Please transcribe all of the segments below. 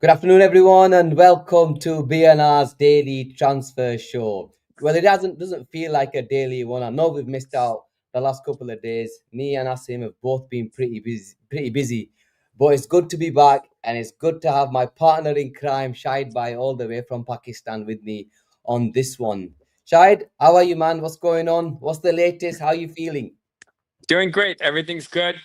Good afternoon, everyone, and welcome to BNR's daily transfer show. Well, it doesn't feel like a daily one. I know we've missed out the last couple of days. Me and Asim have both been pretty busy, but it's good to be back, and it's good to have my partner in crime, Shahid Bhai, all the way from Pakistan, with me on this one. Shahid, how are you, man? What's going on? What's the latest? How are you feeling? Doing great. Everything's good.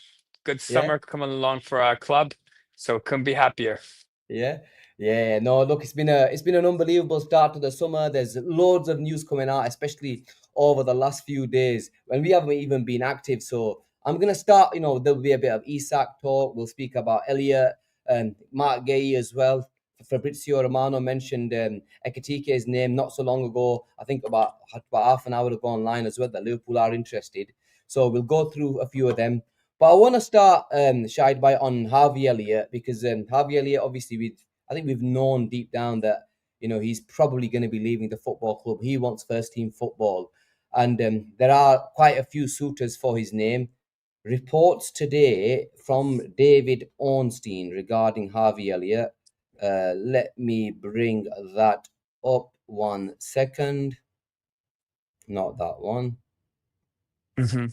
Good Yeah. summer coming along for our club. So couldn't be happier. Yeah, yeah. No, look, it's been an unbelievable start to the summer. There's loads of news coming out, especially over the last few days when we haven't even been active. So I'm gonna start. There'll be a bit of Isak talk. We'll speak about Elliott and Marc Guehi as well. Fabrizio Romano mentioned Ekitike's name not so long ago. I think about half an hour ago online as well that Liverpool are interested. So we'll go through a few of them. But I want to start, Shahid, by on Harvey Elliott because Harvey Elliott, obviously, I think we've known deep down that he's probably going to be leaving the football club. He wants first team football, and there are quite a few suitors for his name. Reports today from David Ornstein regarding Harvey Elliott. Let me bring that up 1 second. Not that one. Hmm.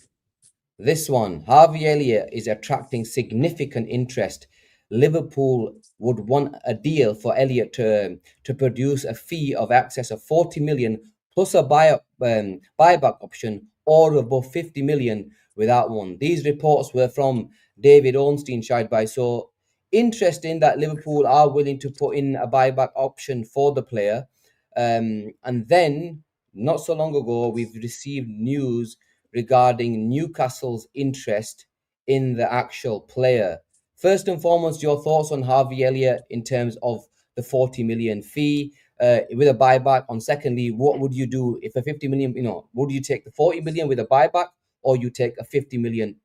This one, Harvey Elliott is attracting significant interest. Liverpool would want a deal for Elliott to produce a fee of excess of 40 million plus a buyback option or above 50 million without one. These reports were from David Ornstein, shied by. So interesting that Liverpool are willing to put in a buyback option for the player. And then, not so long ago, we've received news regarding Newcastle's interest in the actual player. First and foremost, your thoughts on Harvey Elliott in terms of the 40 million fee with a buyback. On secondly, what would you do if a 50 million, would you take the 40 million with a buyback or you take a 50 million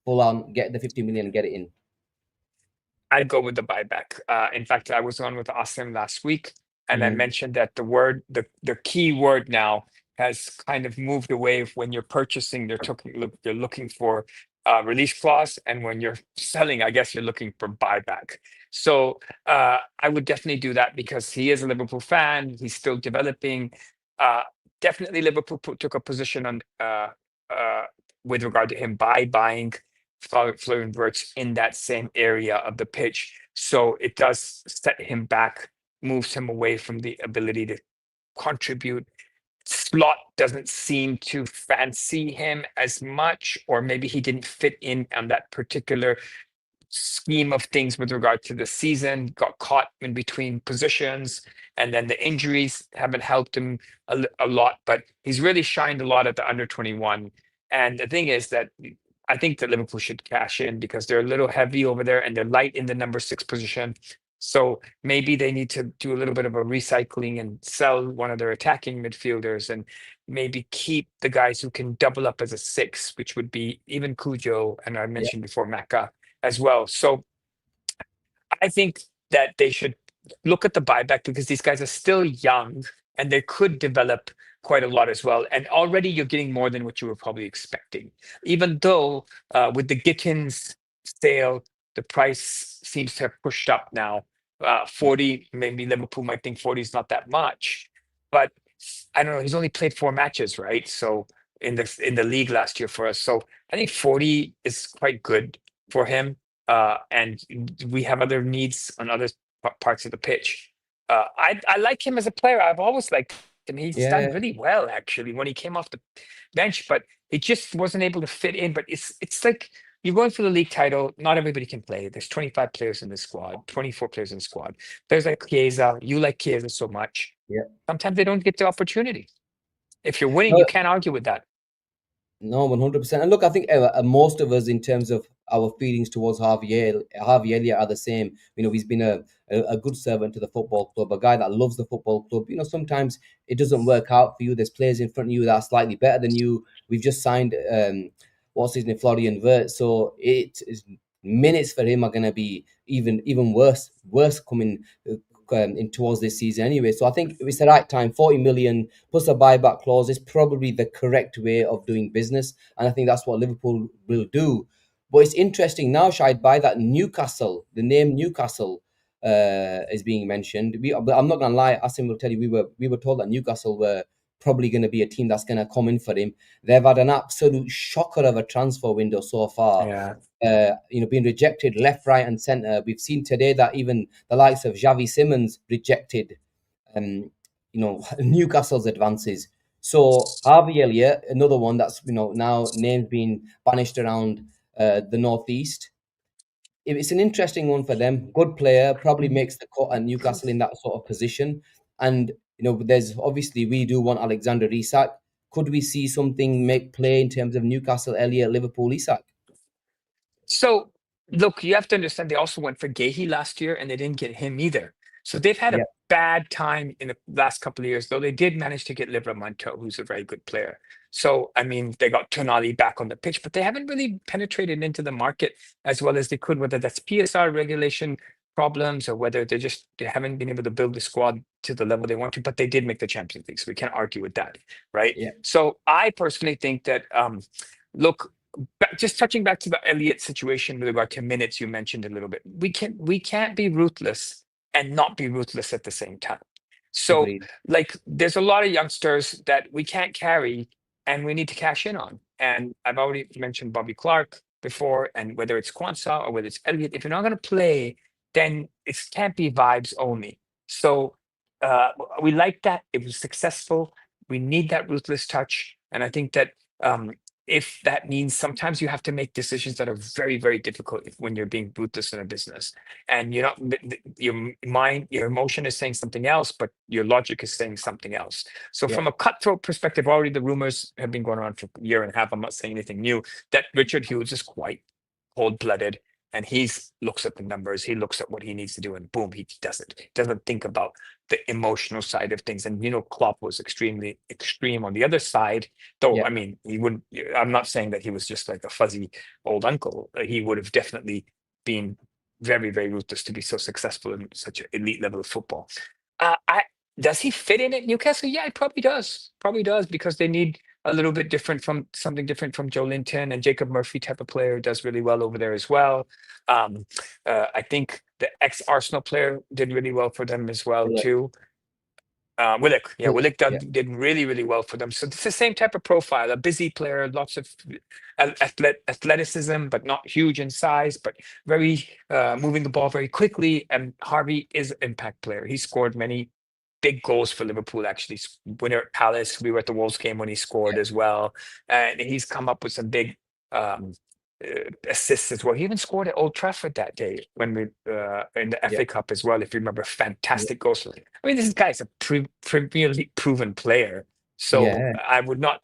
full on, get the 50 million and get it in? I'd go with the buyback. In fact, I was on with Asim last week, and I Mm, mentioned that the key word now has kind of moved away. When you're purchasing, they're looking for release clause, and when you're selling, I guess you're looking for buyback. So I would definitely do that because he is a Liverpool fan. He's still developing. Uh, Definitely, Liverpool took a position on uh, with regard to him by buying Florian Wirtz in that same area of the pitch. So it does set him back, moves him away from the ability to contribute. Slot doesn't seem to fancy him as much, or maybe he didn't fit in on that particular scheme of things with regard to the season, got caught in between positions, and then the injuries haven't helped him a lot, but he's really shined a lot at the under 21. And the thing is that I think that Liverpool should cash in because they're a little heavy over there and they're light in the number 6 position. So maybe they need to do a little bit of a recycling and sell one of their attacking midfielders and maybe keep the guys who can double up as a 6, which would be even Cujo and I yeah, mentioned before Maka as well. So I think that they should look at the buyback because these guys are still young and they could develop quite a lot as well. And already you're getting more than what you were probably expecting. Even though with the Gittins sale, the price seems to have pushed up now. 40, maybe Liverpool might think 40 is not that much, but I don't know. He's only played 4 matches, right? So in the league last year for us. So I think 40 is quite good for him and we have other needs on other parts of the pitch. I like him as a player. I've always liked him. He's done yeah. really well actually when he came off the bench, but he just wasn't able to fit in. But it's like you're going for the league title. Not everybody can play. There's 25 players in the squad, 24 players in the squad. Players like Chiesa, you like Chiesa so much. Yeah. Sometimes they don't get the opportunity. If you're winning, No, you can't argue with that. no, 100%. And look, I think most of us, in terms of our feelings towards Harvey Elliott, are the same. He's been a good servant to the football club, a guy that loves the football club. Sometimes it doesn't work out for you. There's players in front of you that are slightly better than you. We've just signed, what's his name, Florian Wirtz. So minutes for him are going to be even worse coming in towards this season anyway. So I think it's the right time. 40 million plus a buyback clause is probably the correct way of doing business, and I think that's what Liverpool will do. But it's interesting now, Shahid, by that Newcastle, the name Newcastle. is being mentioned. But I'm not gonna lie, Asim will tell you we were told that Newcastle were probably going to be a team that's going to come in for him. They've had an absolute shocker of a transfer window so far. Yeah. Being rejected left, right, and centre. We've seen today that even the likes of Xavi Simons rejected, Newcastle's advances. So Harvey Elliott, another one that's now names being banished around the northeast. It's an interesting one for them. Good player, probably makes the cut at Newcastle in that sort of position. And there's obviously we do want Alexander Isak. Could we see something make play in terms of Newcastle, Elliott, Liverpool, Isak? So look, you have to understand they also went for Guehi last year and they didn't get him either. So they've had Yeah, a bad time in the last couple of years, though they did manage to get Livramento, who's a very good player. So I mean, they got Tonali back on the pitch, but they haven't really penetrated into the market as well as they could, whether that's PSR regulation problems or whether they haven't been able to build the squad to the level they want to, but they did make the Champions League, so we can't argue with that, right? yeah, So I personally think that look, just touching back to the Elliott situation with regard to minutes you mentioned a little bit, we can't be ruthless and not be ruthless at the same time. So agreed. like there's a lot of youngsters that we can't carry and we need to cash in on. And I've already mentioned Bobby Clark before, and whether it's Kwanzaa or whether it's Elliott, if you're not going to play, then it can't be vibes only. So uh, we like that. It was successful. We need that ruthless touch. And I think that if that means sometimes you have to make decisions that are very, very difficult when you're being ruthless in a business, and you're not your mind, your emotion is saying something else, but your logic is saying something else. So Yeah, from a cutthroat perspective, already the rumors have been going on for a year and a half. I'm not saying anything new, that Richard Hughes is quite cold-blooded, and he's looks at the numbers, he looks at what he needs to do, and boom, he doesn't think about the emotional side of things. And Klopp was extremely extreme on the other side, though. yeah, I mean, he wouldn't. I'm not saying that he was just like a fuzzy old uncle. He would have definitely been very, very ruthless to be so successful in such an elite level of football. I Does he fit in at Newcastle? Yeah, he probably does. Probably does, because they need a little bit different from something different from Joe Linton, and Jacob Murphy type of player does really well over there as well. Um, I think the ex-Arsenal player did really well for them as well Willock, too. Willock, yeah, Willock, Willock yeah, did really, really well for them. So it's the same type of profile, a busy player, lots of athleticism, but not huge in size, but very moving the ball very quickly. And Harvey is an impact player. He scored many big goals for Liverpool, actually. Winner at Palace, we were at the Wolves game when he scored yeah, as well. And he's come up with some big um, assists as well. He even scored at Old Trafford that day when we in the yeah, FA Cup as well, if you remember. yeah, Fantastic goals. I mean, this guy's a Premier League proven player. So yeah. I would not.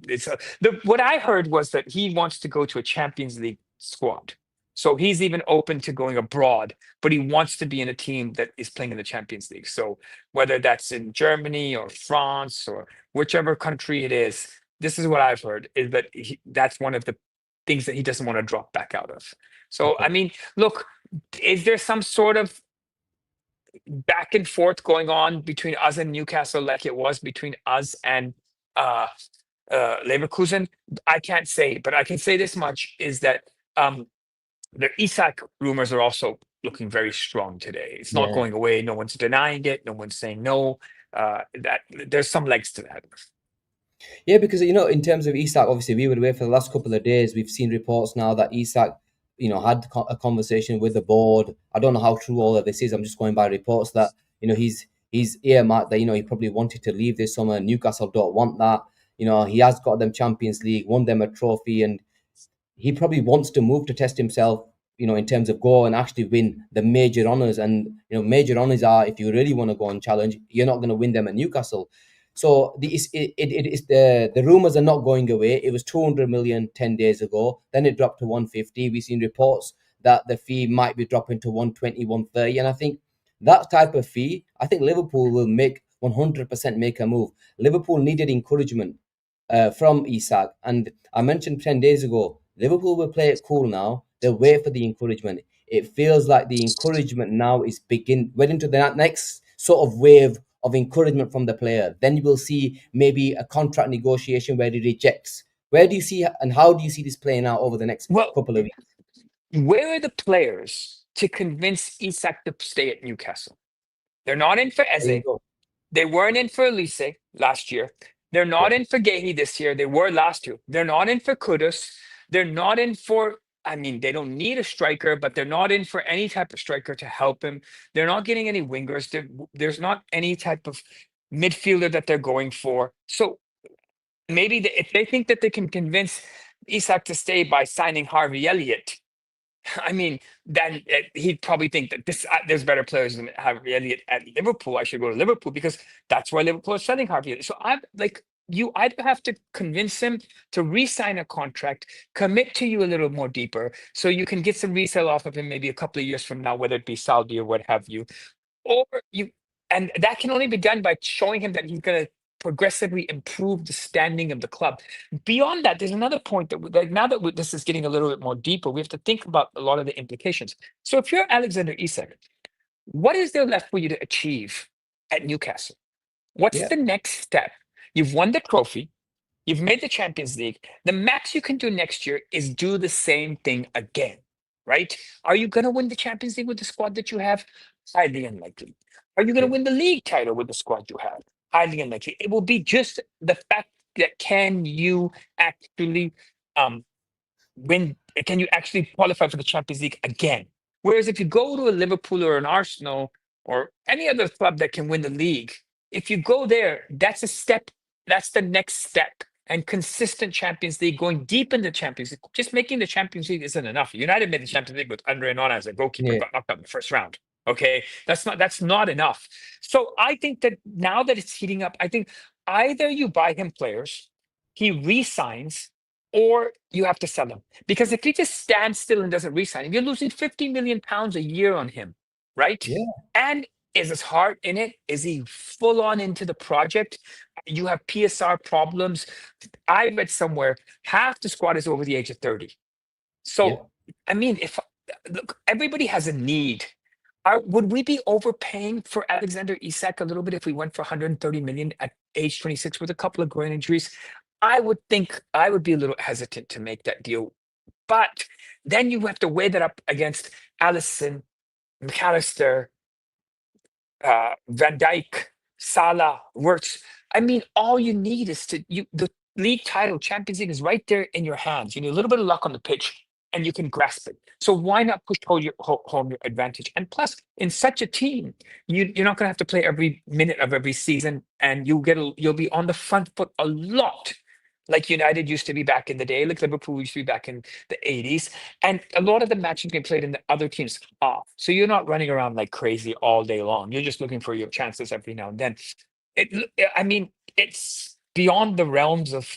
What I heard was that he wants to go to a Champions League squad. So he's even open to going abroad, but he wants to be in a team that is playing in the Champions League. So whether that's in Germany or France or whichever country it is, this is what I've heard, is that that's one of the things that he doesn't want to drop back out of. So, I Okay. mean, look, is there some sort of back and forth going on between us and Newcastle, like it was between us and uh, Leverkusen? I can't say, but I can say this much, is that um, the Isak rumors are also looking very strong today. It's not Yeah. going away. No one's denying it. No one's saying no. That there's some legs to that. Yeah, because in terms of Isak, obviously we were away for the last couple of days. We've seen reports now that Isak, had a conversation with the board. I don't know how true all of this is. I'm just going by reports that he's earmarked that he probably wanted to leave this summer. Newcastle don't want that. He has got them Champions League, won them a trophy, and he probably wants to move to test himself, in terms of go and actually win the major honours. And major honours are, if you really want to go and challenge, you're not going to win them at Newcastle. So the rumours are not going away. It was 200 million 10 days ago. Then it dropped to 150. We've seen reports that the fee might be dropping to 120, 130. And I think that type of fee, I think Liverpool will make 100% make a move. Liverpool needed encouragement from Isak. And I mentioned 10 days ago, Liverpool will play it cool now. They'll wait for the encouragement. It feels like the encouragement now is we're into the next sort of wave of encouragement from the player. Then you will see maybe a contract negotiation where he rejects. Where do you see and how do you see this playing out over the next Well, couple of weeks? where are the players to convince Isak to stay at Newcastle. They're not in for There you Eze. go. They weren't in for Elise last year. They're Yeah. not in for Guehi this year. They were last year. They're not in for Kudus. They're not in for, I mean, they don't need a striker, but they're not in for any type of striker to help him. They're not getting any wingers. There's not any type of midfielder that they're going for. So maybe if they think that they can convince Isak to stay by signing Harvey Elliott, I mean, then he'd probably think that there's better players than Harvey Elliott at Liverpool. I should go to Liverpool because that's why Liverpool is selling Harvey Elliott. So I'm like, you either have to convince him to re-sign a contract, commit to you a little more deeper, so you can get some resale off of him maybe a couple of years from now, whether it be Saudi or what have you, or you, and that can only be done by showing him that he's going to progressively improve the standing of the club. Beyond that, there's another point that, like, now that this is getting a little bit more deeper, we have to think about a lot of the implications. So if you're Alexander Isak, what is there left for you to achieve at Newcastle? What's Yeah. the next step? You've won the trophy. You've made the Champions League. The max you can do next year is do the same thing again, right? Are you going to win the Champions League with the squad that you have? Highly unlikely. Are you going to Yeah. win the league title with the squad you have? Highly unlikely. It will be just the fact that can you actually um, win? Can you actually qualify for the Champions League again? Whereas if you go to a Liverpool or an Arsenal or any other club that can win the league, if you go there, that's a step. That's the next step. And consistent Champions League, going deep in the Champions League, just making the Champions League isn't enough. United made the Champions League with Andre Onana as a goalkeeper, Yeah. got knocked out in the first round. Okay, that's not enough. So I think that now that it's heating up, I think either you buy him players, he re-signs, or you have to sell him. Because if he just stands still and doesn't re-sign, you're losing 50 million pounds a year on him, right? Yeah. And is his heart in it? Is he full on into the project? You have PSR problems. I read somewhere half the squad is over the age of 30. Yeah. So, I mean, if look, everybody has a need. Would we be overpaying for Alexander Isak a little bit if we went for 130 million at age 26 with a couple of groin injuries? I would think I would be a little hesitant to make that deal. But then you have to weigh that up against Allison, McAllister, Van Dijk, Salah, Wirtz. I mean, all you need is the league title, Champions League is right there in your hands. You need a little bit of luck on the pitch and you can grasp it. So why not push home your advantage? And plus, in such a team, you're not going to have to play every minute of every season, and you'll be on the front foot a lot, like United used to be back in the day, like Liverpool used to be back in the 80s. And a lot of the matches being played in the other teams off. So you're not running around like crazy all day long. You're just looking for your chances every now and then. I mean, it's beyond the realms of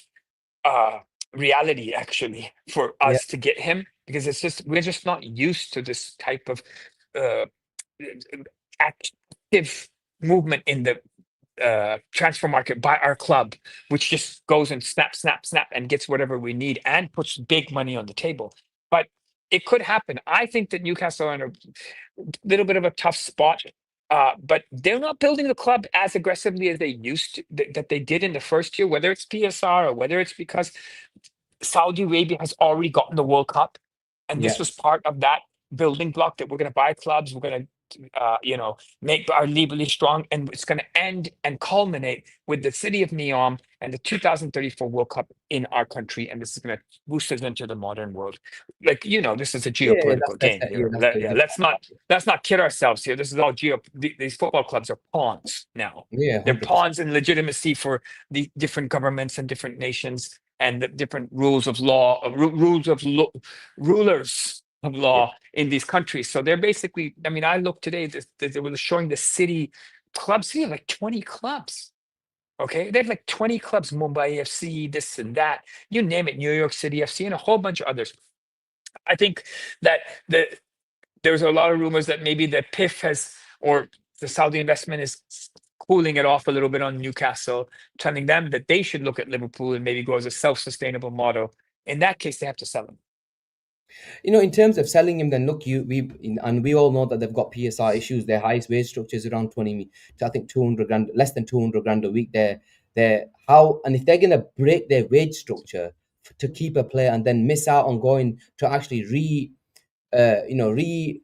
uh reality actually for Yeah. us to get him, because we're just not used to this type of uh active movement in the transfer market by our club, which just goes and snap, snap, snap, and gets whatever we need and puts big money on the table. But it could happen. I think that Newcastle are in a little bit of a tough spot, but they're not building the club as aggressively as they used to, that they did in the first year, whether it's PSR or whether it's because Saudi Arabia has already gotten the World Cup, and Yeah. this was part of that building block that we're going to buy clubs, we're going to, make our league really strong, and it's going to end and culminate with the city of Neom and the 2034 World Cup in our country, and this is going to boost us into the modern world. Like, this is a Yeah. geopolitical That's game that. Yeah. here. That's the. Yeah, let's not kid ourselves here. This is all these football clubs are pawns now. Yeah. They're 100%. pawns in legitimacy for the different governments and different nations and the different rules of law, rulers of Yeah. law in these countries. So they're basically, I mean, I looked today, they were showing the city clubs. They have like 20 clubs. Okay. They have like 20 clubs, Mumbai FC, this and that, you name it, New York City FC, and a whole bunch of others. I think that there's a lot of rumors that maybe the PIF or the Saudi investment is cooling it off a little bit on Newcastle, telling them that they should look at Liverpool and maybe go as a self-sustainable model. In that case, they have to sell them. In terms of selling him, then look, and we all know that they've got PSR issues. Their highest wage structure is around 20 to, I think, 200 grand, less than 200 grand a week. And if they're gonna break their wage structure to keep a player and then miss out on going to actually rejuvenate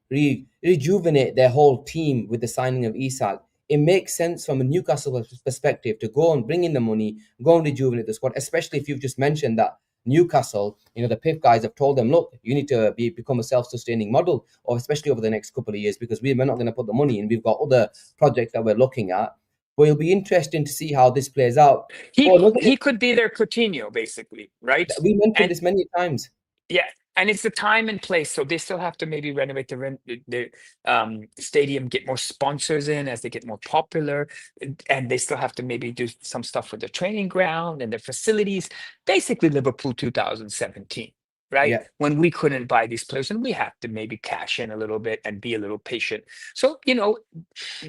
their whole team with the signing of Isak. It makes sense from a Newcastle perspective to go and bring in the money, go and rejuvenate the squad, especially if you've just mentioned that Newcastle, the PIF guys have told them, look, you need to become a self-sustaining model, or especially over the next couple of years, because we're not going to put the money in. We've got other projects that we're looking at. But it'll be interesting to see how this plays out. But He could be their Coutinho, basically, right? we mentioned And this many times. yeah, and it's the time and place. So they still have to maybe renovate the stadium, get more sponsors in as they get more popular, and they still have to maybe do some stuff with the training ground and the facilities. Basically, Liverpool 2017, right? Yeah, When we couldn't buy these players, and we have to maybe cash in a little bit and be a little patient. So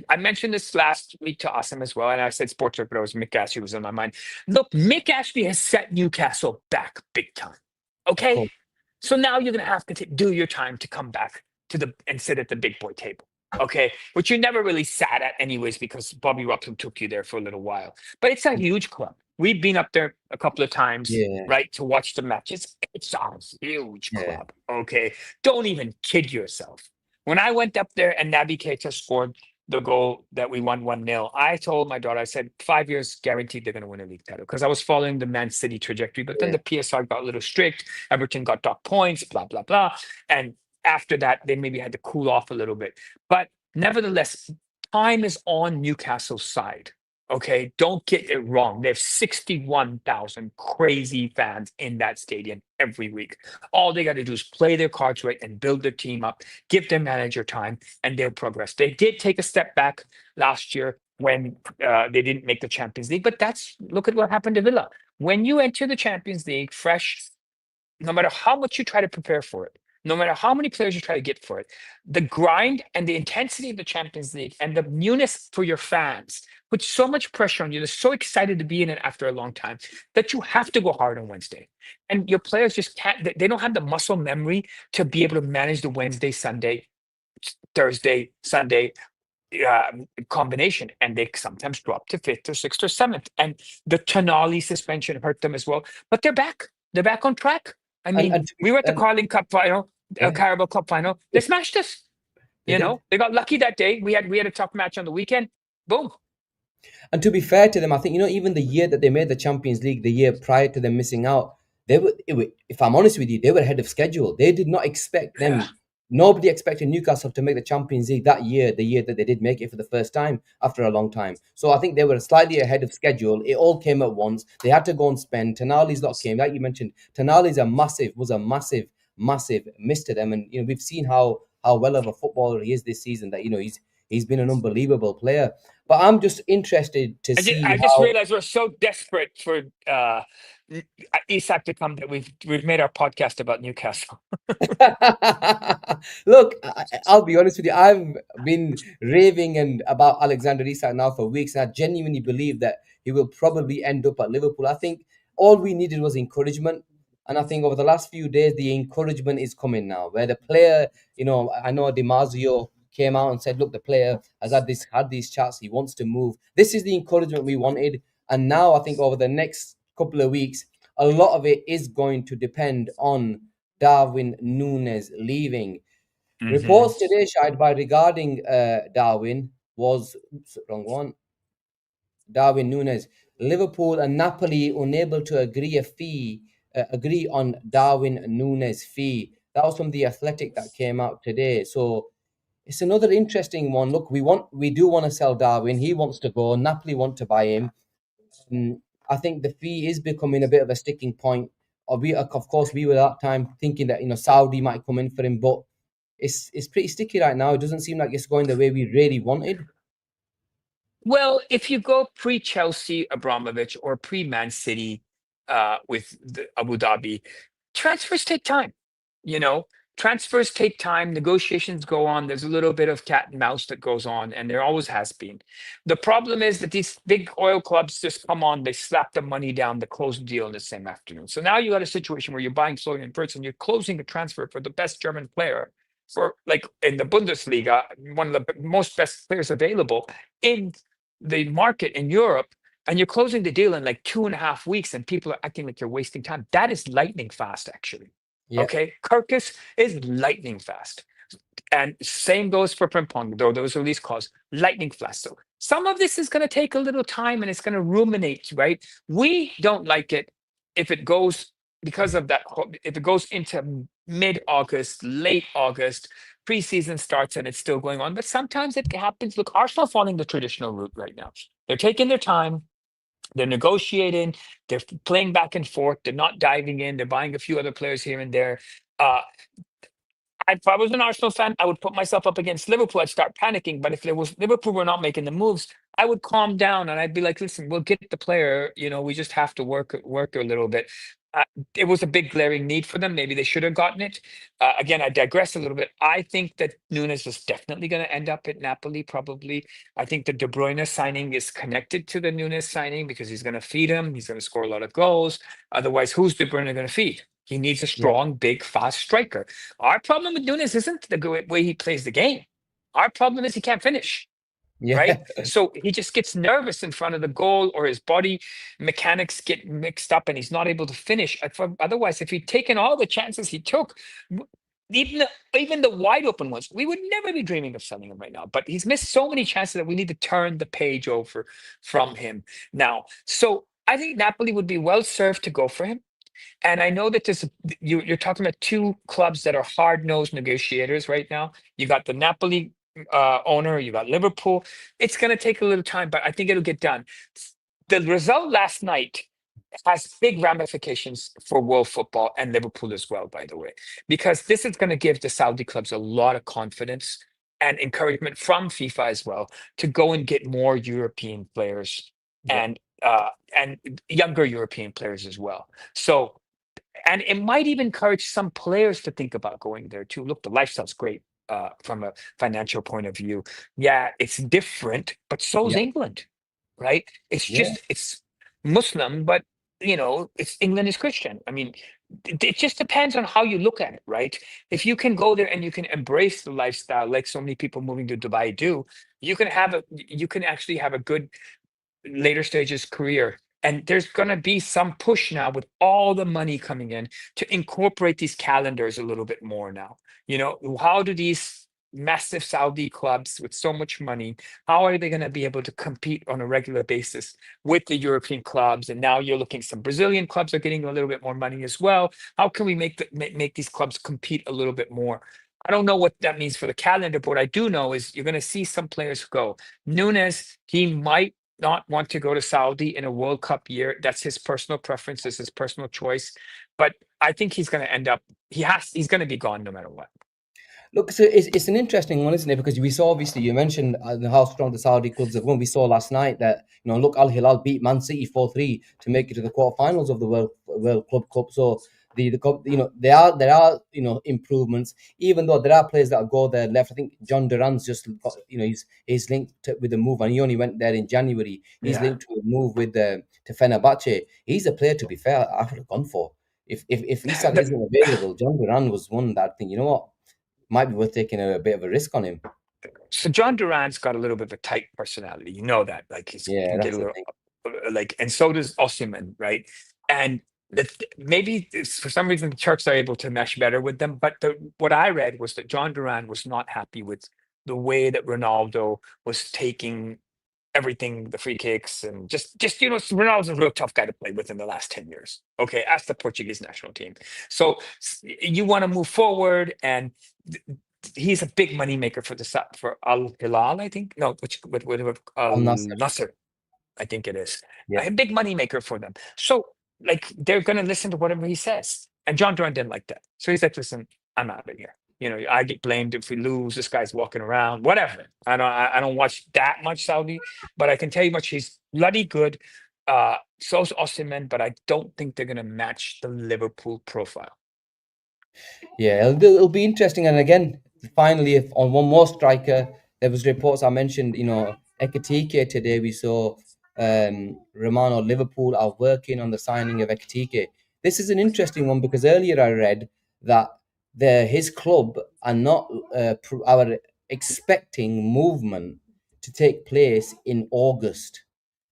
I mentioned this last week to Asim as well, and I said sports but it was Mick Ashley was on my mind. Look, Mick Ashley has set Newcastle back big time. of Okay, course. so now you're going to have to do your time to come back and sit at the big boy table. Okay, which you never really sat at anyways because Bobby Robson took you there for a little while. But it's a huge club. We've been up there a couple of times, Yeah, right, to watch the matches. It's a huge yeah. club. Okay, don't even kid yourself. When I went up there and Naby Keita scored the goal that we won 1-0, I told my daughter, I said, 5 years guaranteed they're going to win a league title because I was following the Man City trajectory. But then Yeah. the PSR got a little strict. Everton got docked points, blah, blah, blah. And after that, they maybe had to cool off a little bit. But nevertheless, time is on Newcastle's side. Okay, don't get it wrong. They have 61,000 crazy fans in that stadium every week. All they got to do is play their cards right and build their team up, give their manager time, and they'll progress. They did take a step back last year when they didn't make the Champions League, but look at what happened to Villa. When you enter the Champions League fresh, no matter how much you try to prepare for it, no matter how many players you try to get for it, the grind and the intensity of the Champions League and the newness for your fans put so much pressure on you. They're so excited to be in it after a long time that you have to go hard on Wednesday. And your players just can't, they don't have the muscle memory to be able to manage the Wednesday, Sunday, Thursday, Sunday combination. And they sometimes drop to fifth or sixth or seventh. And the Tonali suspension hurt them as well. But they're back. They're back on track. I And mean, and to be, we were at the and Carling Cup final, yeah, Carabao Cup final. They smashed us. they did. They got lucky that day. We had a tough match on the weekend. Boom. And to be fair to them, I think even the year that they made the Champions League, the year prior to them missing out, if I'm honest with you, they were ahead of schedule. They did not expect Yeah. them. Nobody expected Newcastle to make the Champions League that year, the year that they did make it for the first time after a long time. So I think they were slightly ahead of schedule. It all came at once. They had to go and spend. Tonali's lot came, like you mentioned. Tonali's was a massive miss to them. And we've seen how well of a footballer he is this season. That he's been an unbelievable player. But I'm just interested to see I just how. realized we're so desperate for Isak to come that we've made our podcast about Newcastle. Look, I'll be honest with you. I've been raving and about Alexander Isak now for weeks, and I genuinely believe that he will probably end up at Liverpool. I think all we needed was encouragement, and I think over the last few days, the encouragement is coming now. Where the player, I know DiMarzio came out and said, "Look, the player has had these chats. He wants to move." This is the encouragement we wanted, and now I think over the next couple of weeks, a lot of it is going to depend on Darwin Nunez leaving. Hmm. Reports today, Shahid, by regarding Darwin was wrong one. Darwin Nunez. Liverpool and Napoli unable to agree on Darwin Nunez fee. That was from the Athletic that came out today. So it's another interesting one. Look, we do want to sell Darwin. He wants to go. Napoli want to buy him. I think the fee is becoming a bit of a sticking point. Of course, we were at that time thinking that Saudi might come in for him, but it's pretty sticky right now. It doesn't seem like it's going the way we really wanted. Well, if you go pre-Chelsea Abramovich or pre-Man City with Abu Dhabi, transfers take time. You know, transfers take time. Negotiations go on. There's a little bit of cat and mouse that goes on, and there always has been. The problem is that these big oil clubs just come on, they slap the money down, they close the deal in the same afternoon. So now you got a situation where you're buying Florian Wirtz and you're closing a transfer for the best German player for like in the Bundesliga, one of the most best players available in the market in Europe, and you're closing the deal in like 2.5 weeks, and people are acting like you're wasting time. That is lightning fast, actually. Yeah. Okay, Kirkus is lightning fast. And same goes for Frimpong, though those release calls, lightning fast. So some of this is going to take a little time and it's going to ruminate, right? We don't like it if it goes because of that, if it goes into mid-August, late August, preseason starts and it's still going on. But sometimes it happens. Look, Arsenal following the traditional route right now. They're taking their time. They're negotiating. They're playing back and forth. They're not diving in. They're buying a few other players here and there. Uh, if I was an Arsenal fan, I would put myself up against Liverpool. I'd start panicking. But if there was Liverpool were not making the moves, I would calm down and I'd be like, "Listen, we'll get the player. You know, we just have to work a little bit." Uh, it was a big glaring need for them. Maybe they should have gotten it. Again, I digress a little bit. I think that Nunes is definitely going to end up at Napoli. Probably. I think the De Bruyne signing is connected to the Nunes signing because he's going to feed him. He's going to score a lot of goals. Otherwise, who's De Bruyne going to feed? He needs a Yeah. strong, big, fast striker. Our problem with Nunes isn't the way he plays the game. Our problem is he can't finish, right? Yeah. So he just gets nervous in front of the goal, or his body mechanics get mixed up, and he's not able to finish. Otherwise, if he'd taken all the chances he took, even the wide open ones, we would never be dreaming of selling him right now. But he's missed so many chances that we need to turn the page over from him now. So I think Napoli would be well served to go for him. And I know that you're talking about two clubs that are hard-nosed negotiators right now. You got the Napoli owner, you got Liverpool. It's going to take a little time, but I think it'll get done. The result last night has big ramifications for world football and Liverpool as well, by the way, because this is going to give the Saudi clubs a lot of confidence and encouragement from FIFA as well to go and get more European players Yeah. and younger European players as well. So and it might even encourage some players to think about going there too. Look, the lifestyle's great from a financial point of view. Yeah, it's different, but so is Yeah. England, right? Yeah. It's Muslim, but it's England is Christian. I mean, it just depends on how you look at it, right? If you can go there and you can embrace the lifestyle like so many people moving to Dubai do, you can actually have a good later stages career. And there's going to be some push now with all the money coming in to incorporate these calendars a little bit more now. How do these massive Saudi clubs with so much money, how are they going to be able to compete on a regular basis with the European clubs? And now you're looking, some Brazilian clubs are getting a little bit more money as well. How can we make these clubs compete a little bit more? I don't know what that means for the calendar, but what I do know is you're going to see some players go. Nunes, he might not want to go to Saudi in a World Cup year. That's his personal preference, it's his personal choice. But I think he's going to end up, he's going to be gone no matter what. Look, so it's an interesting one, isn't it? Because we saw, obviously, you mentioned how strong the Saudi clubs have won. We saw last night that, look, Al Hilal beat Man City 4-3 to make it to the quarterfinals of the World Club Cup. So the cup, there are improvements, even though there are players that go there left. I think John Duran's just got, he's linked with the move, and he only went there in January. He's Yeah. linked to a move with to Fenerbahce. He's a player, to be fair, I would have gone for. If Isak The- isn't available, John Duran was one that I think, you know what, might be worth taking a bit of a risk on him. so John Duran's got a little bit of a tight personality. You know that. Like he Yeah, can get that's a the little thing. like, and so does Osimhen, right? And maybe for some reason the Turks are able to mesh better with them. But what I read was that John Duran was not happy with the way that Ronaldo was taking everything, the free kicks, and just Ronaldo's a real tough guy to play with in the last 10 years. Okay, that's the Portuguese national team. So you want to move forward, and he's a big money maker for for Al Hilal, I think. No, which what Al Al Nassr. Nasser, I think it is. Yeah. A big money maker for them. So like they're gonna listen to whatever he says. And John Duran didn't like that. So he's like, listen, I'm out of here. I get blamed if we lose. This guy's walking around, whatever. I don't watch that much Saudi, but I can tell you much. He's bloody good. So's Osimhen, but I don't think they're gonna match the Liverpool profile. Yeah, it'll be interesting. And again, finally, if on one more striker, there was reports I mentioned, Ekitike today. We saw Romano Liverpool are working on the signing of Ekitike. This is an interesting one because earlier I read that his club are not are expecting movement to take place in August.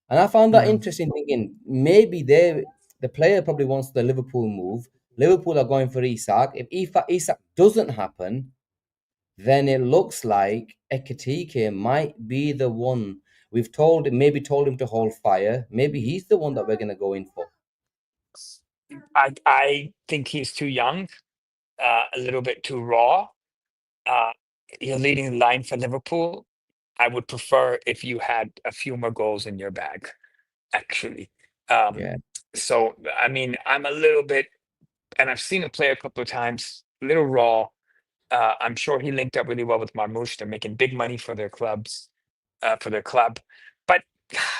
And I found that Mm. interesting, thinking maybe the player probably wants the Liverpool move, Liverpool are going for Isak. If Isak doesn't happen, then it looks like Ekitike might be the one. Maybe told him to hold fire. Maybe he's the one that we're going to go in for. I think he's too young, a little bit too raw. Uh, you're leading the line for Liverpool. I would prefer if you had a few more goals in your bag, actually. Um, Yeah, so, I mean, I'm a little bit, and I've seen him play a couple of times, a little raw. I'm sure he linked up really well with Marmoush. They're making big money for their clubs, for their club. But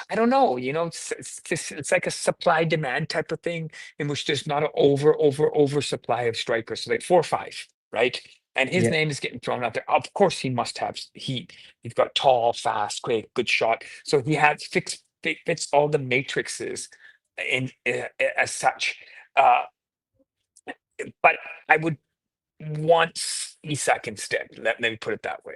I don't know, it's like a supply demand type of thing in which there's not an over supply of strikers. So like 4 or 5, right? And his yeah, name is getting thrown out there. Of course, he must have heat. He's got tall, fast, quick, good shot. So he has fits all the matrices in as such. Uh, but I would want Isak instead. Let me put it that way.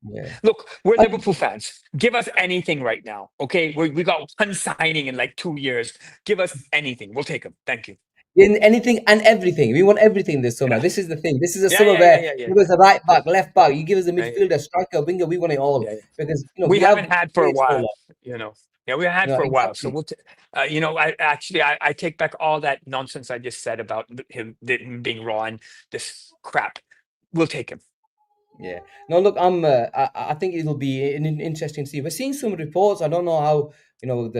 yeah. Look, we're I Liverpool fans. Give us anything right now, okay? We got one signing in like 2 years. Give us anything. We'll take him. Thank you. In anything and everything. We want everything this summer. Yeah, This is the thing. This is a yeah, summer yeah, yeah, where yeah, yeah, you give us a right back, left back, you give us a yeah, yeah, midfielder, striker, winger. We want it all yeah, yeah. because We we have haven't had for a waited so while, long. you know. Yeah, we had for a while. So Exactly. we'll, I actually, I take back all that nonsense I just said about him being raw and this crap. We'll take him. Yeah. No, look, I think it'll be interesting to see. We're seeing some reports. I don't know how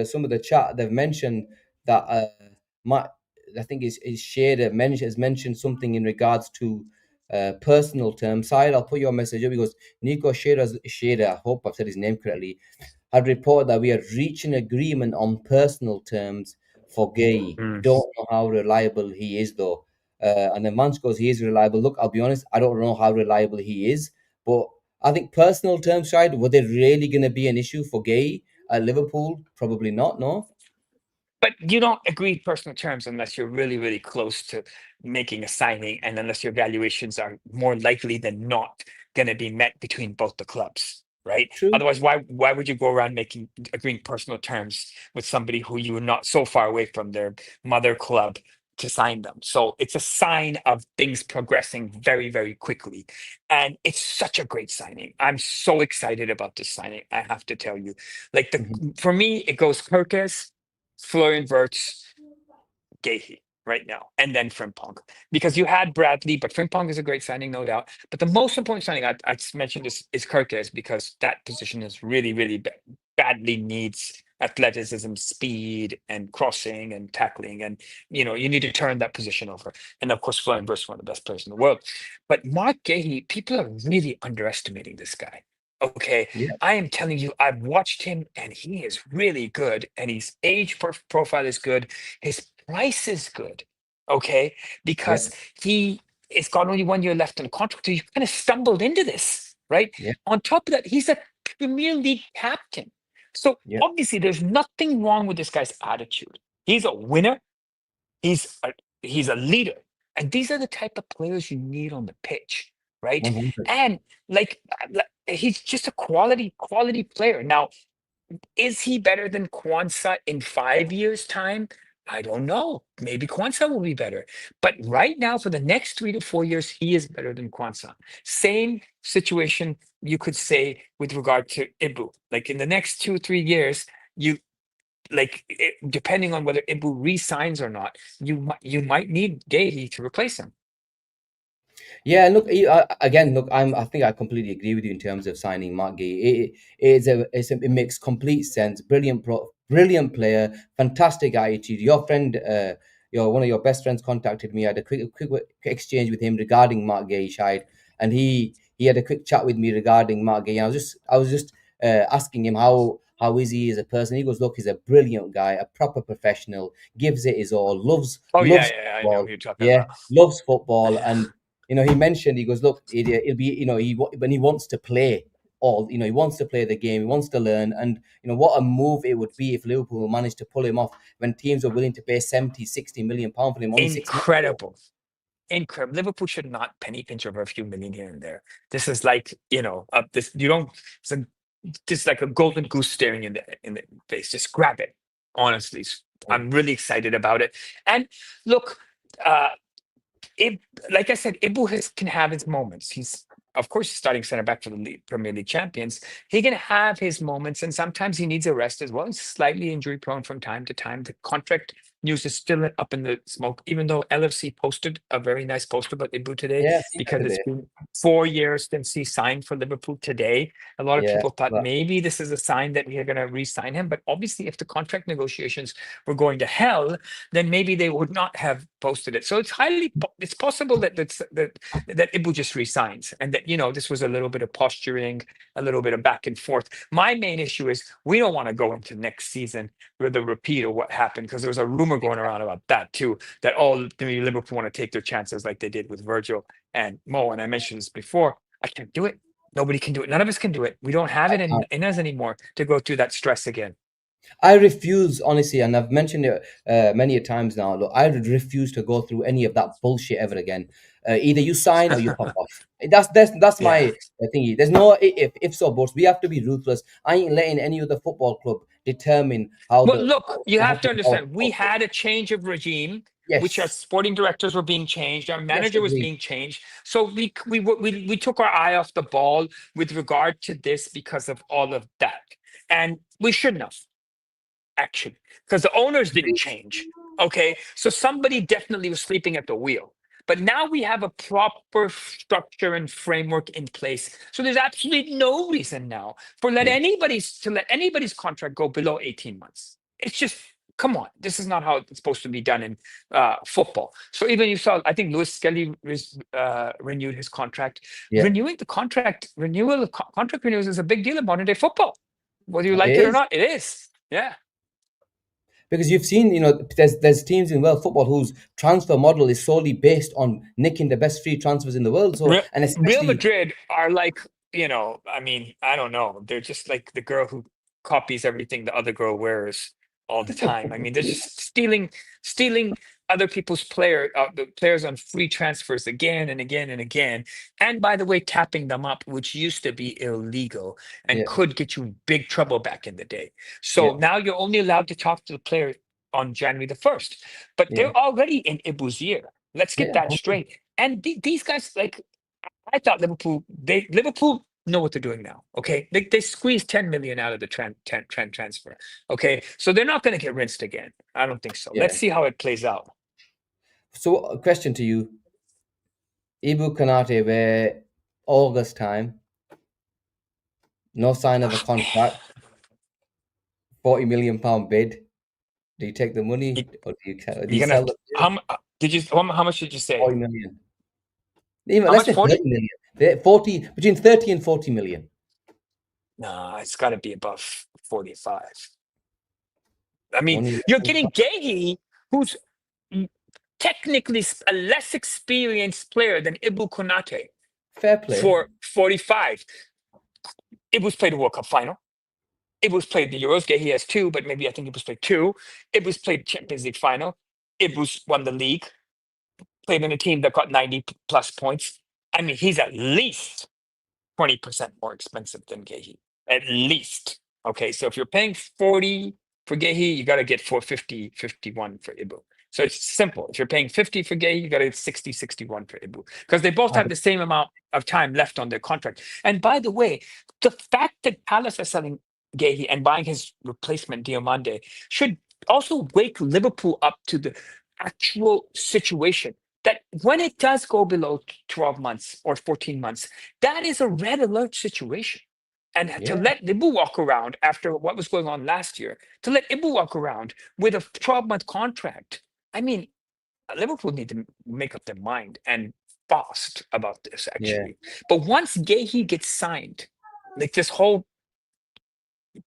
some of the chat they've mentioned that Matt, I think is shared has mentioned something in regards to personal terms. Side, I'll put your message up because Nico Shader, I hope I've said his name correctly, had reported that we are reaching agreement on personal terms for Gay. Mm. Don't know how reliable he is though. And then Manch goes, he is reliable. Look, I'll be honest, I don't know how reliable he is, but I think personal terms side, were they really going to be an issue for Gay at Liverpool? Probably not. No, But you don't agree personal terms unless you're really, really close to making a signing, and unless your valuations are more likely than not going to be met between both the clubs, right? true. Otherwise, why would you go around agreeing personal terms with somebody who you are not so far away from their mother club to sign them? So it's a sign of things progressing very, very quickly, and it's such a great signing. I'm so excited about this signing. I have to tell you, like Mhm. for me, it goes Kirkes, Florian Wirtz, Gehi right now, and then Frimpong. Because you had Bradley, but Frimpong is a great signing, no doubt. But the most important signing I just mentioned is Kirkes, because that position is really, really badly needs athleticism, speed, and crossing and tackling. And you need to turn that position over. And of course, Florian Wirtz, one of the best players in the world. But Marc Guehi, people are really underestimating this guy. Okay, Yeah, I am telling you, I've watched him and he is really good, and his age profile is good. His price is good. Okay, yeah, because it's got only 1 year left in the contract. So you kind of stumbled into this, right? yeah, On top of that, he's a Premier League captain. So yeah. obviously, there's nothing wrong with this guy's attitude. He's a winner. He's a leader, and these are the type of players you need on the pitch, right? 100. And like he's just a quality player. Now, is he better than Kwanzaa in 5 years' time? I don't know. Maybe Kwanzaa will be better. But right now, for the next 3 to 4 years, he is better than Kwanzaa. Same situation you could say with regard to Ibu. Like in the next 2 or 3 years, you depending on whether Ibu resigns or not, you might need Gehi to replace him. Yeah, look, again, look, I think I completely agree with you in terms of signing Mark Guehi. It makes complete sense. Brilliant player, fantastic attitude. Your friend, one of your best friends contacted me. I had a quick exchange with him regarding Mark Guehi, Shide, and he had a quick chat with me regarding Mark Guehi. I was just asking him how is he as a person. He goes, look, he's a brilliant guy, a proper professional, gives it his all, loves Oh yeah, loves yeah, I know who football. you're talking Yeah, about. loves football, and he mentioned, he goes, look, it'll be, when he wants to play he wants to play the game, he wants to learn. And, what a move it would be if Liverpool managed to pull him off when teams are willing to pay 70, 60 million pounds for him only 6 months ago. Incredible. Incredible. Liverpool should not penny pinch over a few million here and there. This is like, this you don't it's a, just like a golden goose staring in the face. Just grab it. Honestly, I'm really excited about it. And look, uh, like I said, can have his moments. He's, of course, starting center back for the Premier League champions. He can have his moments, and sometimes he needs a rest as well. He's slightly injury prone from time to time. The contract news is still up in the smoke, even though LFC posted a very nice post about Ibu today, Yeah, seen that because it's today. been 4 years since he signed for Liverpool today. A lot of Yeah, people thought but maybe this is a sign that we are going to re-sign him, but obviously, if the contract negotiations were going to hell, then maybe they would not have posted it. So it's possible that Ibu just resigns, and that this was a little bit of posturing, a little bit of back and forth. My main issue is we don't want to go into next season with a repeat of what happened, because there was a rumor going around about that too, that maybe Liverpool want to take their chances like they did with Virgil and Mo. And I mentioned this before. I can't do it. Nobody can do it. None of us can do it. We don't have it in us anymore to go through that stress again. I refuse, honestly, and I've mentioned it many a times now. Look, I would refuse to go through any of that bullshit ever again. Either you sign or you pop off. That's Yeah. my thingy. There's no ifs or buts. We have to be ruthless. I ain't letting any other football club determine how Well, the look, you how have to to our understand, we football club. had a change of regime, which our Yes, sporting directors were being changed, our yes, manager was agreed. being changed. So we took our eye off the ball with regard to this because of all of that. And we shouldn't have, actually, because the owners didn't Agreed. change. Okay. So somebody definitely was sleeping at the wheel. But now we have a proper structure and framework in place. So there's absolutely no reason now Yeah, to let anybody's contract go below 18 months. It's just, come on. This is not how it's supposed to be done in football. So even you saw, I think Lewis Skelly renewed his contract. yeah, Renewal of contract renewals is a big deal in modern day football. Whether you it like it or is. not, it is. Yeah. Because you've seen, there's teams in world football whose transfer model is solely based on nicking the best free transfers in the world. So, Real, and Real especially, Madrid are like, I mean, I don't know. They're just like the girl who copies everything the other girl wears all the time. I mean, they're just stealing other people's the players on free transfers again and again and again. And by the way, tapping them up, which used to be illegal and yeah, could get you in big trouble back in the day. yeah, So now you're only allowed to talk to the player on January the 1st, but yeah, they're already in Ibu's year. Let's get yeah, that straight. And these guys, like, I thought Liverpool know what they're doing now. Okay, they squeezed 10 million out of the transfer. Okay, so they're not going to get rinsed again. I don't think so. yeah. Let's see how it plays out. So, a question to you: Ibu Kanate, where August time, no sign of a contract, £40 million bid. Do you take the You, money or do you you're gonna sell the how much did you say? 40 million? Even How let's much? say 40? 30 million. 40 between 30 and 40 million. No, it's got to be above 45. I mean, 1 year you're getting contract. Gehi, who's technically a less experienced player than Ibu Konate, Fair play. for 45. It was played a World Cup final. It was played the Euros. He has two, but maybe I think it was played two. It was played Champions League final. It was won the league. Played in a team that got 90 plus points. I mean, he's at least 20% more expensive than Gehi. At least. Okay, so if you're paying 40 for Gehi, you got to get 450, 51 for Ibu. So it's simple. If you're paying 50 for Gehi, you got to get 60, 61 for Ibu. Because they both I, have the same amount of time left on their contract. And by the way, the fact that Palace are selling Gehi and buying his replacement, Diomande, should also wake Liverpool up to the actual situation that when it does go below 12 months or 14 months, that is a red alert situation. And to yeah, let Ibu walk around after what was going on last year, to let Ibu walk around with a 12-month contract, I mean, Liverpool need to make up their mind and fast about this, yeah, actually. But once Gehi gets signed, like this whole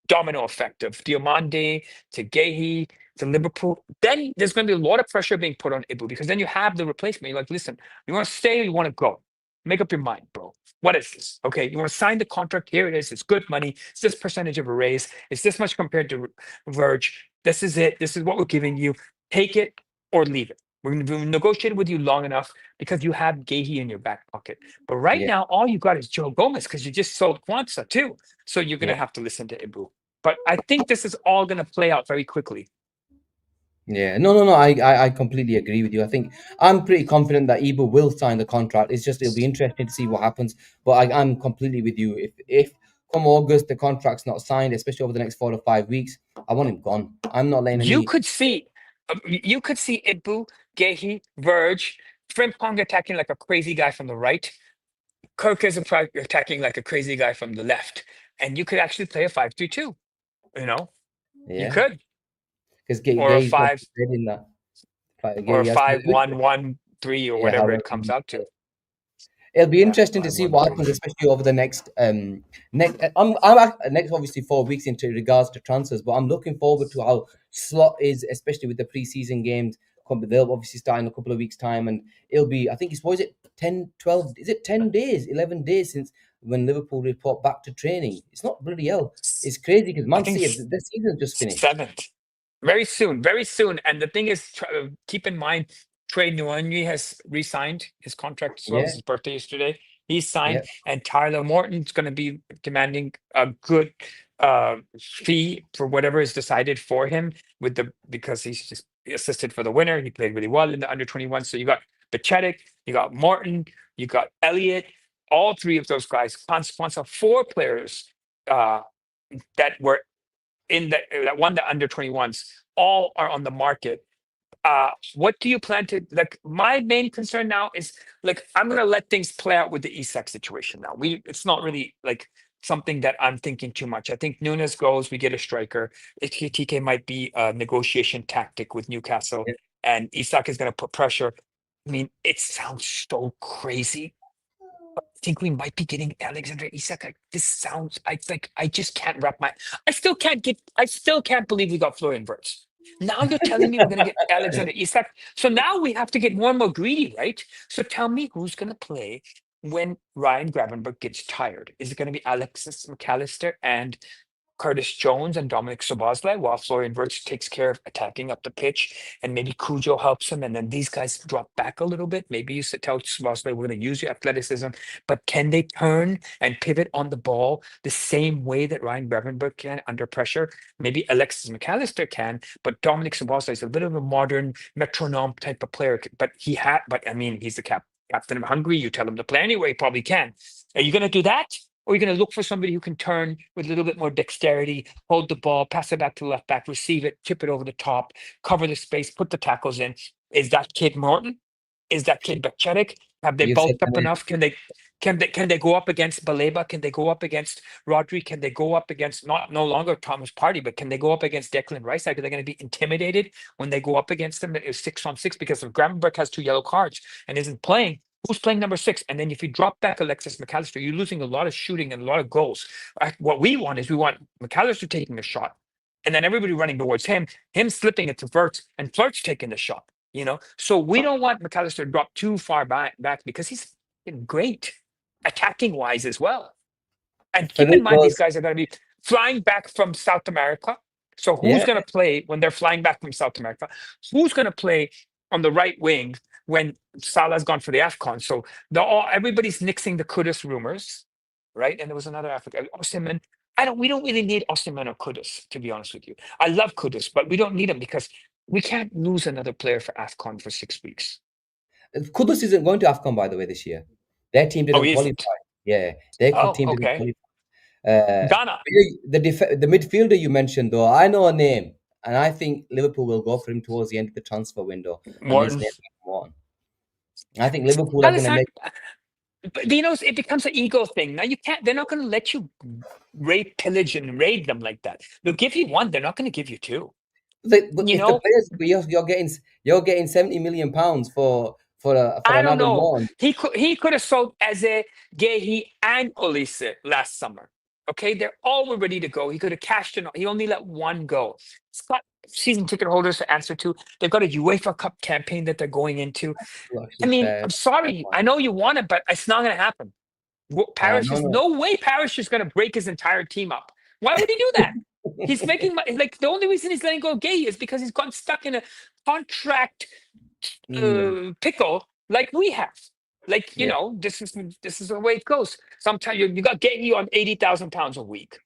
domino effect of Diomande to Gehi to Liverpool, then there's going to be a lot of pressure being put on Ibu, because then you have the replacement. You're like, listen, you want to stay or you want to go? Make up your mind, bro. What is this? Okay, you want to sign the contract? Here it is. It's good money. It's this percentage of a raise. It's this much compared to Verge. This is it. This is what we're giving you. Take it or leave it. We're going to negotiate with you long enough because you have Gehi in your back pocket. But right yeah, now, all you got is Joe Gomez, because you just sold Kwanzaa too. So you're going yeah, to have to listen to Ibu. But I think this is all going to play out very quickly. Yeah, no. I completely agree with you. I think I'm pretty confident that Ibu will sign the contract. It's just it'll be interesting to see what happens. But I'm completely with you. If come August the contract's not signed, especially over the next 4 to 5 weeks, I want him gone. I'm not letting You any. could see, you could see Ibu, Gehi, Verge, Frimpong attacking like a crazy guy from the right. Kirk is attacking like a crazy guy from the left, and you could actually play a 5-3-2. You know, you Yeah, could, because or a Gay's got five, dead in that. or a Gay has to. 5-1-1-3, or Yeah, whatever however. it comes out to. It'll be Yeah, interesting to five see one what three. happens, especially over the next obviously 4 weeks into regards to transfers, but I'm looking forward to how slot is, especially with the preseason games. They'll obviously start in a couple of weeks' time, and it'll be I think it's what is it 10, 12? Is it 10 days, 11 days since when Liverpool report back to training? It's not bloody hell. It's crazy because I Man think City the season just finished. seventh. Very soon, very soon. And the thing is, keep in mind, Trey Nguyen has re-signed his contract as well. It's Yeah, his birthday yesterday. He's signed, yeah. and Tyler Morton's going to be demanding a good fee for whatever is decided for him with the because he's just assisted for the winner. He played really well in the under 21. So you got Pachetic, you got Morton, you got Elliott. All three of those guys sponsor four players uh, that were in that won the under 21s. All are on the market. What do you plan to like? My main concern now is like I'm gonna let things play out with the Isak situation now. It's not really like something that I'm thinking too much. I think Nunez goes, we get a striker. Ekitike might be a negotiation tactic with Newcastle, Yeah. and Isak is gonna put pressure. I mean, it sounds so crazy. I think we might be getting Alexander Isak. This sounds. I like. I just can't wrap my. I still can't get. I still can't believe we got Florian Wirtz. Now you're telling me we're gonna get Alexander Isak. So now we have to get more and more greedy, right? So tell me who's gonna play when Ryan Gravenberch gets tired? Is it gonna be Alexis McAllister and Curtis Jones and Dominic Soboslai, while Florian Wirtz takes care of attacking up the pitch, and maybe Cujo helps him, and then these guys drop back a little bit. Maybe you tell Soboslai, we're going to use your athleticism, but can they turn and pivot on the ball the same way that Ryan Gravenberch can under pressure? Maybe Alexis McAllister can, but Dominic Soboslai is a bit of a modern metronome type of player. But I mean, he's the captain of Hungary. You tell him to play anyway, he probably can. Are you going to do that? Or you're going to look for somebody who can turn with a little bit more dexterity, hold the ball, pass it back to the left back, receive it, tip it over the top, cover the space, put the tackles in. Is that kid Morton? Is that kid Bekcherik? Have they You said bulked the up name. enough? Can they go up against Baleba? Can they go up against Rodri? Can they go up against not no longer Thomas Party, but can they go up against Declan Rice? Are they going to be intimidated when they go up against them? It's 6-on-6 because if Gravenberch has two yellow cards and isn't playing, who's playing number 6? And then if you drop back Alexis McAllister, you're losing a lot of shooting and a lot of goals. What we want is we want McAllister taking a shot, and then everybody running towards him slipping it to Verts, and Verts taking the shot. So we don't want McAllister to drop too far back because he's great attacking wise as well. And For keep me, in mind, these was guys are going to be flying back from South America. So who's yeah. going to play when they're flying back from South America? Who's going to play on the right wing when Salah's gone for the AFCON? So everybody's nixing the Kudus rumors, right? And there was another African, Osimhen. We don't really need Osimhen or Kudus, to be honest with you. I love Kudus, but we don't need him because we can't lose another player for AFCON for 6 weeks. Kudus isn't going to AFCON, by the way, this year. Their team Oh, didn't he qualify. isn't. Yeah, their Oh, team didn't okay. qualify. Uh, Ghana, the midfielder you mentioned, though, I know a name, and I think Liverpool will go for him towards the end of the transfer window, and his Morton. name is Morton. I think Liverpool are going to Palace make. but it becomes an ego thing. Now you can't, they're not going to let you rape, pillage, and raid them like that. They'll give you one, they're not going to give you two. But You if the know, players you're getting 70 million pounds for I an don't Adam know. Morton. He could have sold Eze, Gehi, and Olise last summer. Okay, they're all were ready to go. He could have cashed in. He only let one go. It's got season ticket holders to answer to. They've got a UEFA Cup campaign that they're going into. I Actually, mean, fair. I'm sorry. I know you want it, but it's not going to happen. No, There's no. no way Parrish is going to break his entire team up. Why would he do that? He's making like the only reason he's letting go Gay is because he's gotten stuck in a contract Mm, pickle like we have. Like yeah. this is the way it goes. Sometimes you got Gay on £80,000 a week.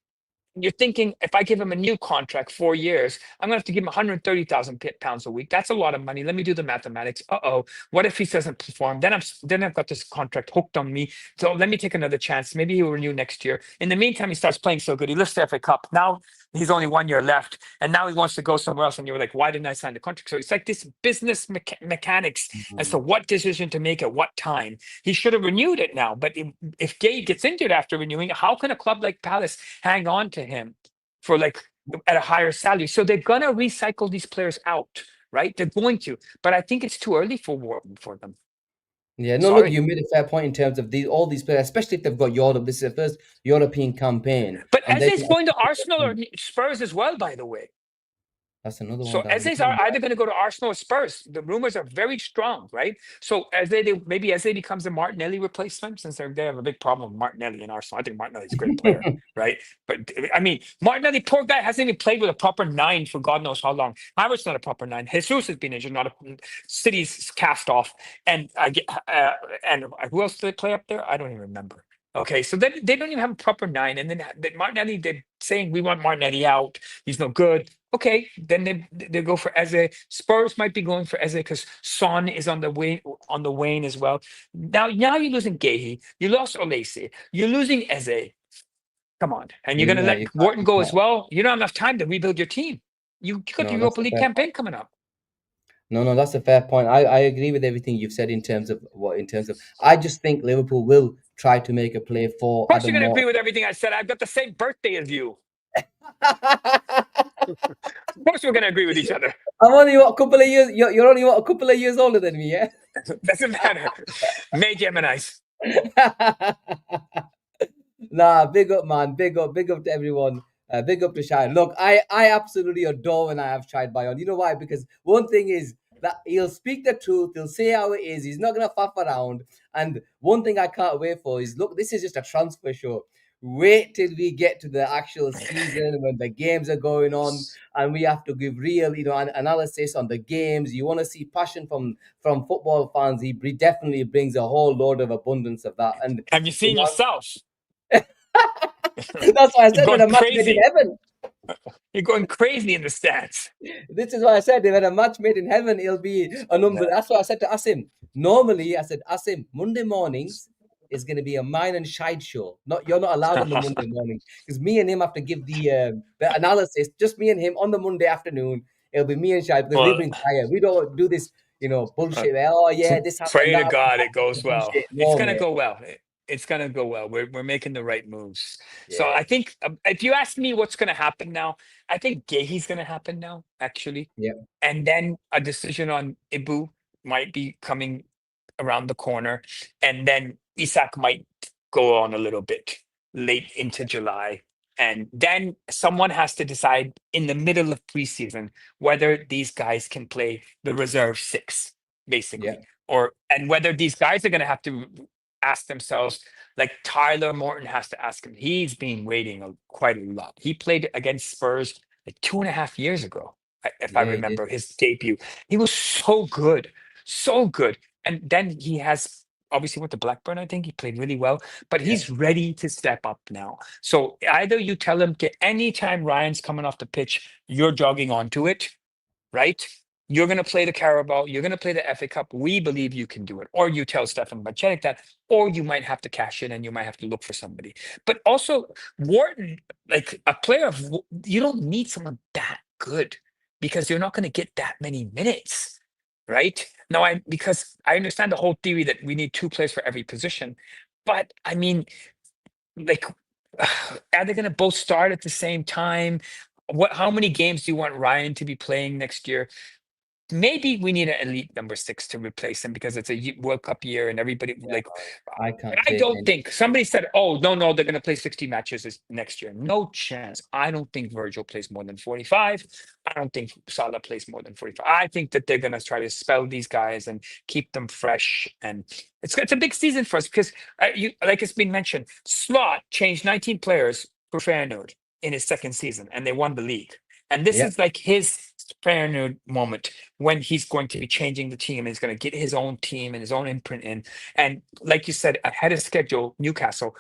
you're thinking, if I give him a new contract, 4 years, I'm gonna have to give him 130,000 pounds a week. That's a lot of money. Let me do the mathematics. Uh-oh, what if he doesn't perform? Then I've got this contract hooked on me. So let me take another chance. Maybe he'll renew next year. In the meantime, he starts playing so good. He lifts the FA Cup. Now he's only 1 year left, and now he wants to go somewhere else. And you're like, why didn't I sign the contract? So it's like this business mechanics as to what decision to make at what time. He should have renewed it now. But if Gay gets injured after renewing, how can a club like Palace hang on to him for like at a higher salary? So they're gonna recycle these players out, right? They're going to, but I think it's too early for Wharton for them. Yeah, no, look, Sorry. you made a fair point in terms of all these players, especially if they've got Europe. This is their first European campaign, But and then Eze's going to Arsenal or Spurs as well, by the way. that's another So one that Eze's are either going to go to Arsenal or Spurs. The rumors are very strong, right? So maybe Eze becomes a Martinelli replacement, since they have a big problem with Martinelli in Arsenal. I think Martinelli's a great player, right? But I mean, Martinelli, poor guy, hasn't even played with a proper nine for God knows how long. Havertz's not a proper nine. Jesus has been injured, not a City's cast off, and and who else do they play up there? I don't even remember. Okay, so then they don't even have a proper nine, and then Martinelli, they're saying we want Martinelli out. He's no good. Okay, then they go for Eze. Spurs might be going for Eze because Son is on the wane as well. Now you're losing Guehi. You lost Olise. You're losing Eze. Come on, and you're going to yeah, let you Wharton go as can't. well. You don't have enough time to rebuild your team. You got the No, that's Europa a League fair point. campaign coming up. No, that's a fair point. I agree with everything you've said in terms of I just think Liverpool will try to make a play for Of course, Adam you're going to agree Moore. with everything I said. I've got the same birthday as you. Of course, we're going to agree with each other. I'm only what, a couple of years. You're only what, a couple of years older than me, yeah. Doesn't matter. May Geminis. Nah, big up, man. Big up to everyone. Big up to Shine. Look, I absolutely adore when I have Shine Bayon. You know why? Because one thing is that he'll speak the truth. He'll say how it is. He's not gonna faff around. And one thing I can't wait for is, look, this is just a transfer show. Wait till we get to the actual season when the games are going on and we have to give real, analysis on the games. You want to see passion from football fans. He definitely brings a whole load of abundance of that. And Have you you seen know, yourself? that's why I You're said we going had a match made in crazy. heaven. You're going crazy in the stats. This is why I said if we had a match made in heaven, it'll be a number. Yeah. That's what I said to Asim. Normally, I said, Asim, Monday mornings is going to be a mine and shite show. You're not allowed on the Monday morning because me and him have to give the analysis. Just me and him on the Monday afternoon. It'll be me and shite because we Well, bring fire. We don't do this, bullshit. Where, oh yeah, this happened, pray to that happened. God it goes well. Bullshit. It's No, gonna mate. go well. It's gonna go well. We're making the right moves. So Yeah, I think if you ask me what's gonna happen now, I think Gehi's gonna happen now, actually, yeah, and then a decision on Ibu might be coming around the corner, and then Isak might go on a little bit late into July. And then someone has to decide in the middle of preseason whether these guys can play the reserve six, yeah, basically, and whether these guys are going to have to ask themselves, like Tyler Morton has to ask him. He's been waiting quite a lot. He played against Spurs like 2.5 years ago, if I yeah. He did. remember his debut. He was so good, so good. And then he has obviously went to Blackburn. I think he played really well, but Yeah, he's ready to step up now. So either you tell him, "Okay, anytime Ryan's coming off the pitch, you're jogging onto it, right? You're going to play the Carabao. You're going to play the FA Cup. We believe you can do it." Or you tell Stefan Bacenic that, or you might have to cash in and you might have to look for somebody. But also, Wharton, like a player you don't need someone that good because you're not going to get that many minutes, right? Now, because I understand the whole theory that we need two players for every position, but I mean, like, are they going to both start at the same time? How many games do you want Ryan to be playing next year? Maybe we need an elite number six to replace him because it's a World Cup year and everybody yeah. like. I can't I take don't any. think somebody said, "Oh no, they're going to play 60 matches next year." No chance. I don't think Virgil plays more than 45. I don't think Salah plays more than 45. I think that they're going to try to spell these guys and keep them fresh. And it's a big season for us because like it's been mentioned, Slot changed 19 players for Feyenoord in his second season, and they won the league. And this Yeah, is like his Feyenoord moment when he's going to be changing the team and he's going to get his own team and his own imprint in. And like you said, ahead of schedule, Newcastle,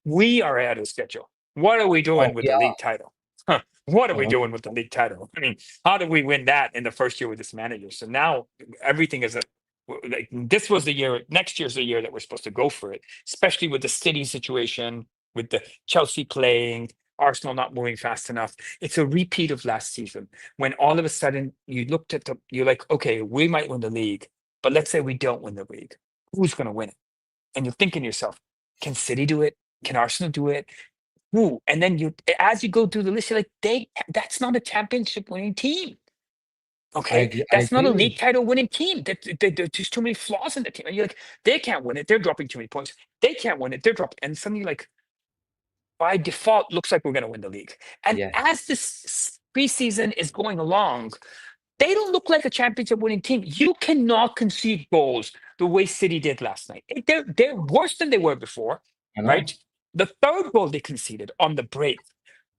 we are ahead of schedule. What are we doing Oh, with we the are. league title? Huh. What are we Uh-huh. doing with the league title? I mean, how did we win that in the first year with this manager? So now everything is like this was the year. Next year's the year that we're supposed to go for it, especially with the City situation, with the Chelsea playing, Arsenal not moving fast enough. It's a repeat of last season when all of a sudden you looked at you're like, okay, we might win the league, but let's say we don't win the league. Who's going to win it? And you're thinking to yourself, can City do it? Can Arsenal do it? Who? And then as you go through the list, you're like, that's not a championship winning team. Okay, I that's not a agree with league title winning team. There's just too many flaws in the team. And you're like, they can't win it. They're dropping too many points. They can't win it. They're dropping. And suddenly, like, by default, looks like we're going to win the league. And yeah. as this preseason is going along, they don't look like a championship winning team. You cannot concede goals the way City did last night. They're worse than they were before, I know. right? The third goal they conceded on the break.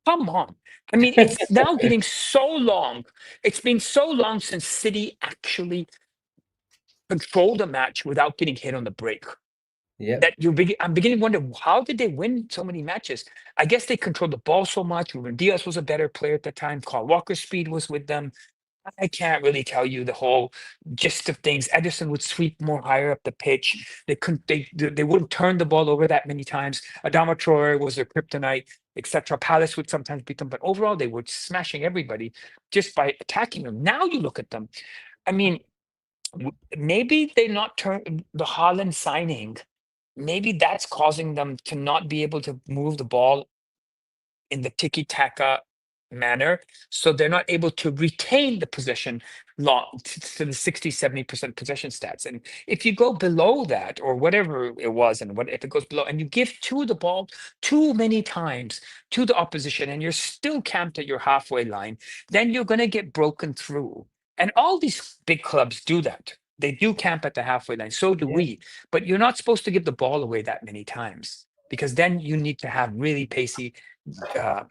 Come on. I mean, it's now getting so long. It's been so long since City actually controlled a match without getting hit on the break. Yep. That I'm beginning to wonder, how did they win so many matches? I guess they controlled the ball so much. Ruben Diaz was a better player at the time. Carl Walker's speed was with them. I can't really tell you the whole gist of things. Edison would sweep more higher up the pitch. They couldn't. They wouldn't turn the ball over that many times. Adama Traore was their kryptonite, etc. Palace would sometimes beat them, but overall they were smashing everybody just by attacking them. Now you look at them. I mean, maybe they not turn the Haaland signing. Maybe that's causing them to not be able to move the ball in the tiki-taka manner, so they're not able to retain the possession long to the 60-70% possession stats. And if you go below that or whatever it was, and what if it goes below and you give the ball too many times to the opposition and you're still camped at your halfway line, then you're going to get broken through. And all these big clubs do that. They do camp at the halfway line. So do Yeah. we. But you're not supposed to give the ball away that many times, because then you need to have really pacey uh,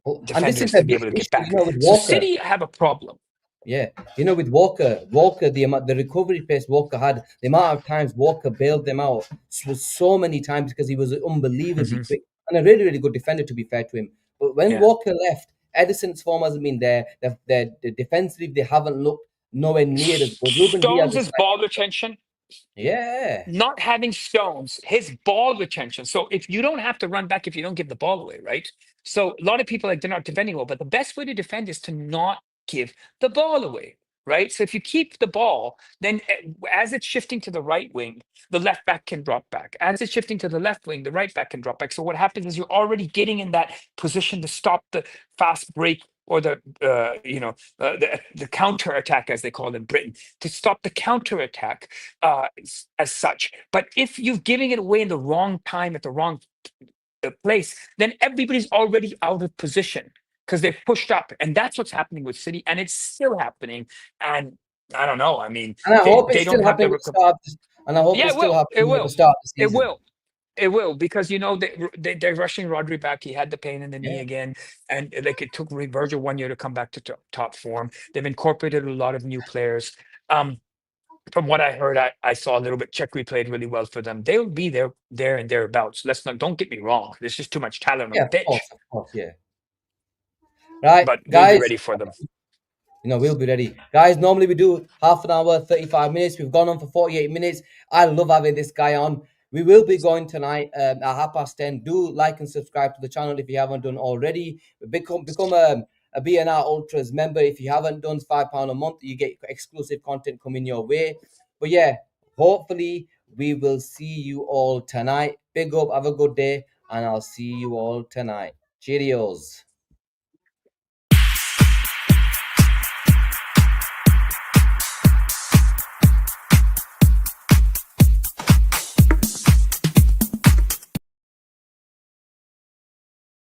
Oh, and this is defenders a to be big able to get issue, back. with So Walker. City have a problem. Yeah, with Walker, the recovery pace Walker had, the amount of times Walker bailed them out was so many times because he was unbelievably Mhm. quick and a really, really good defender, to be fair to him. But when Yeah. Walker left, Edison's form hasn't been there. The defensively, they haven't looked nowhere near as good. Ruben Diaz is Stones' ball retention, yeah, not having Stones, his ball retention. So if you don't have to run back if you don't give the ball away, right? So a lot of people like they're not defending well, but the best way to defend is to not give the ball away, right? So if you keep the ball, then as it's shifting to the right wing, the left back can drop back. As it's shifting to the left wing, the right back can drop back. So what happens is you're already getting in that position to stop the fast break or the counter attack, as they call it in Britain, to stop the counter attack as such. But if you're giving it away in the wrong time at the wrong place, then everybody's already out of position because they've pushed up, and that's what's happening with City, and it's still happening. And I don't know. I mean, and I hope they it's don't still have happening the. at the start. And I hope Yeah, it's it still will. It happening at the will. start of the It season. will. It will, because they're rushing Rodri back. He had the pain in the knee Yeah, again, and like it took Virgil 1 year to come back to top form. They've incorporated a lot of new players. Um, from what I heard, I saw a little bit. Czech played really well for them. They'll be there and thereabouts. Don't get me wrong. There's just too much talent on yeah, the pitch, of course, yeah. Right, but we'll be guys. ready for them. We'll be ready. Guys, normally we do half an hour, 35 minutes. We've gone on for 48 minutes. I love having this guy on. We will be going tonight at 10:30. Do like and subscribe to the channel if you haven't done already. Become a BNR Ultras member. If you haven't done, £5 a month. You get exclusive content coming your way. But yeah, hopefully we will see you all tonight. Big up, have a good day, and I'll see you all tonight. Cheerios.